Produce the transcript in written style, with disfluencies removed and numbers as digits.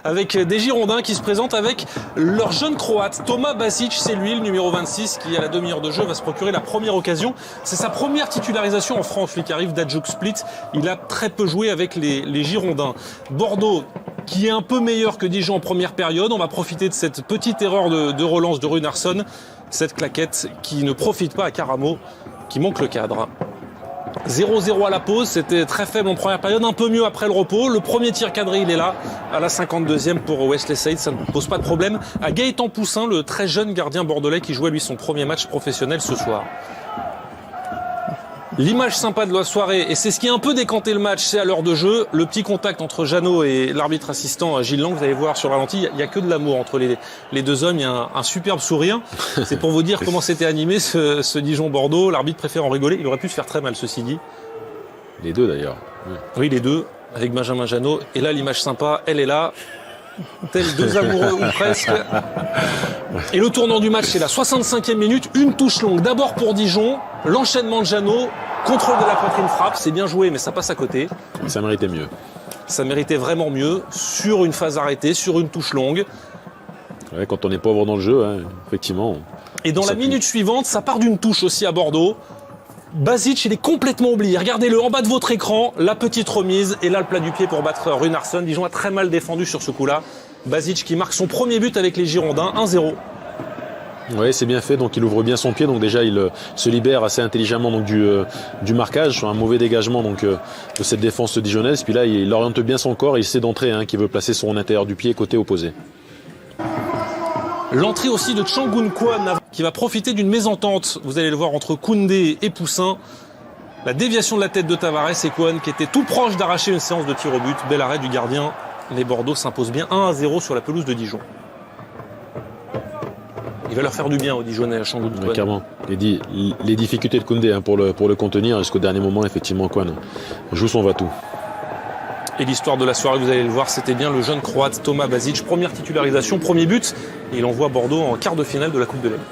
avec des Girondins qui se présentent avec leur jeune Croate, Toma Basic, c'est lui, le numéro 26, qui à la demi-heure de jeu va se procurer la première occasion. C'est sa première titularisation en France, lui qui arrive d'Hajduk Split. Il a très peu joué avec les Girondins. Bordeaux, qui est un peu meilleur que Dijon en première période. On va profiter de cette petite erreur de relance de Runarsson. Cette claquette qui ne profite pas à Karamo, qui manque le cadre. 0-0 à la pause, c'était très faible en première période, un peu mieux après le repos. Le premier tir cadré, il est là, à la 52e pour Wesley Saïd, ça ne pose pas de problème. À Gaëtan Poussin, le très jeune gardien bordelais qui jouait lui son premier match professionnel ce soir. L'image sympa de la soirée, et c'est ce qui a un peu décanté le match, c'est à l'heure de jeu, le petit contact entre Jeannot et l'arbitre assistant Gilles Lang, vous allez voir sur le ralenti, il n'y a que de l'amour entre les deux hommes, il y a un superbe sourire. C'est pour vous dire comment c'était animé ce Dijon-Bordeaux, l'arbitre préfère en rigoler, il aurait pu se faire très mal ceci dit. Les deux d'ailleurs. Oui, les deux, avec Benjamin Jeannot, et là l'image sympa, elle est là, tels deux amoureux ou presque. Et le tournant du match, c'est la 65e minute, une touche longue, d'abord pour Dijon, l'enchaînement de Jeannot, contrôle de la poitrine frappe, c'est bien joué mais ça passe à côté. Ça méritait mieux. Ça méritait vraiment mieux, sur une phase arrêtée, sur une touche longue. Ouais, quand on est pauvre dans le jeu, hein, effectivement. Et dans la minute suivante, ça part d'une touche aussi à Bordeaux. Basic, il est complètement oublié. Regardez-le en bas de votre écran, la petite remise, et là le plat du pied pour battre Runarsson. Dijon a très mal défendu sur ce coup-là. Basic qui marque son premier but avec les Girondins, 1-0. Oui, c'est bien fait, donc il ouvre bien son pied, donc déjà il se libère assez intelligemment donc, du marquage, sur un mauvais dégagement donc, de cette défense dijonnaise, puis là il oriente bien son corps, et il sait d'entrer, hein, qu'il veut placer son intérieur du pied côté opposé. L'entrée aussi de Changun Kwan qui va profiter d'une mésentente, vous allez le voir, entre Koundé et Poussin. La déviation de la tête de Tavares et Kwan qui était tout proche d'arracher une séance de tir au but. Bel arrêt du gardien. Les Bordeaux s'imposent bien 1-0 sur la pelouse de Dijon. Il va leur faire du bien aux Dijonnais à Changun Kwan. Clairement. Les difficultés de Koundé, hein, pour le contenir jusqu'au dernier moment, effectivement, Kwan joue son va-tout. Et l'histoire de la soirée, vous allez le voir, c'était bien le jeune Croate Toma Basic. Première titularisation, premier but. Et il envoie Bordeaux en quart de finale de la Coupe de l'Élite.